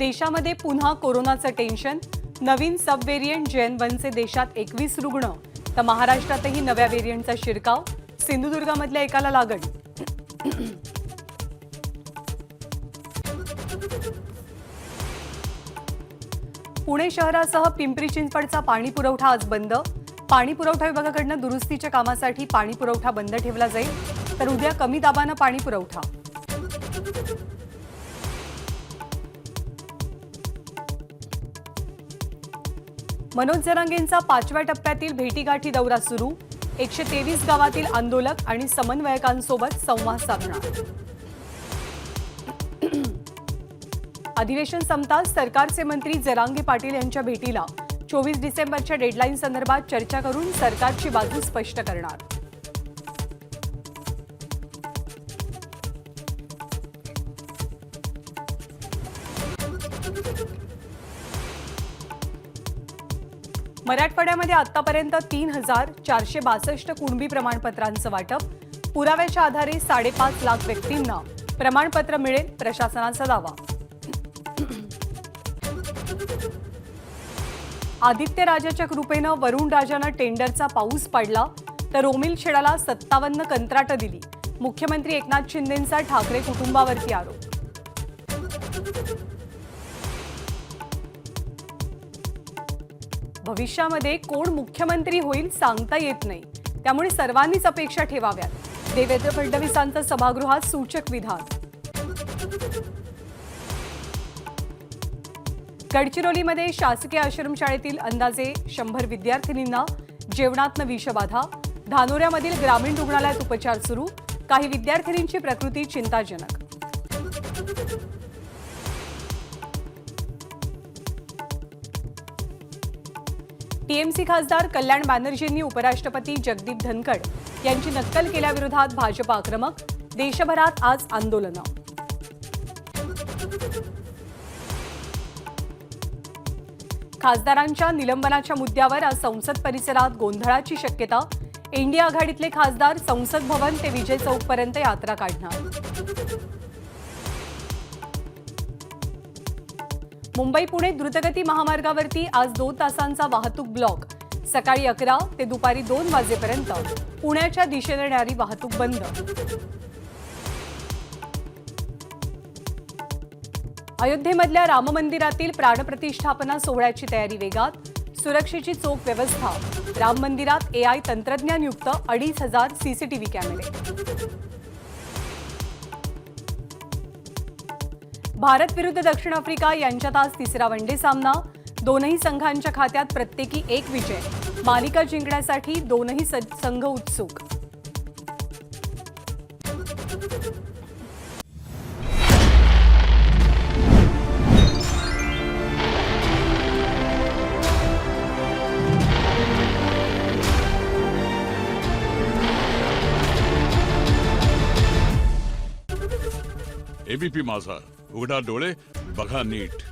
देशामध्ये पुन्हा कोरोनाचं टेन्शन. नवीन सब व्हेरिएंट JN1चे देशात 21 रुग्ण, तर महाराष्ट्रातही नव्या व्हेरिएंटचा शिरकाव. सिंधुदुर्गामधल्या एकाला लागण. पुणे शहरासह पिंपरी चिंचवडचा पाणी पुरवठा आज बंद. पाणी पुरवठा विभागाकडून दुरुस्तीच्या कामासाठी पाणी पुरवठा बंद ठेवला जाईल, तर उद्या कमी दाबानं पाणी पुरवठा. मनोज जरांगेंचा 5व्या टप्प्यातील भेटीगाठी दौरा सुरू. 123 गावातील आंदोलक आणि समन्वयकांसोबत संवाद साधणार. अधिवेशन संपताच सरकारचे मंत्री जरांगे पाटील यांच्या भेटीला 24 डिसेंबरच्या डेडलाईन संदर्भात चर्चा करून सरकारची बाजू स्पष्ट करणार. मराठवाड्यामध्ये आतापर्यंत 3,462 कुणबी प्रमाणपत्रांचं वाटप. पुराव्याच्या आधारे 5.5 लाख व्यक्तींना प्रमाणपत्र मिळेल, प्रशासनाचा दावा. आदित्य राजाच्या कृपेनं वरुण राजानं टेंडरचा पाऊस पाडला, तर रोमिल छेडाला 57 कंत्राटं दिली. मुख्यमंत्री एकनाथ शिंदेंचा ठाकरे कुटुंबावरती आरोप. भविष्यामध्ये कोण मुख्यमंत्री होईल सांगता येत नाही, त्यामुळे सर्वांनीच अपेक्षा ठेवाव्यात. देवेंद्र फडणवीसांचं सभागृहात सूचक विधान. गडचिरोलीमध्ये शासकीय आश्रमशाळेतील अंदाजे 100 विद्यार्थिनींना जेवणातनं विषबाधा. धानोऱ्यामधील ग्रामीण रुग्णालयात उपचार सुरू. काही विद्यार्थिनींची प्रकृती चिंताजनक. टीएमसी खासदार कल्याण बॅनर्जींनी उपराष्ट्रपती जगदीप धनखड यांची नक्कल केल्याविरोधात भाजप आक्रमक. देशभरात आज आंदोलनं. खासदारांच्या निलंबनाच्या मुद्द्यावर आज संसद परिसरात गोंधळाची शक्यता. इंडिया आघाडीतले खासदार संसद भवन ते विजय चौकपर्यंत यात्रा काढणार. मुंबई पुणे द्रुतगती महामार्गावरती आज 2 तासांचा वाहतूक ब्लॉक. सकाळी 11 ते दुपारी 2 वाजेपर्यंत पुण्याच्या दिशेने येणारी वाहतूक बंद. अयोध्येमधल्या राम मंदिरातील प्राणप्रतिष्ठापना सोहळ्याची तयारी वेगात. सुरक्षेची चोख व्यवस्था. राम मंदिरात AI तंत्रज्ञानयुक्त 2,500 CCTV कॅमेरे. भारत विरुद्ध दक्षिण आफ्रिका यांच्यात आज तिसरा वनडे सामना. दोनही संघांच्या खात्यात प्रत्येकी 1 विजय. मालिका जिंकण्यासाठी दोनही संघ उत्सुक. ABP माझा, उघडा डोळे बघा नीट.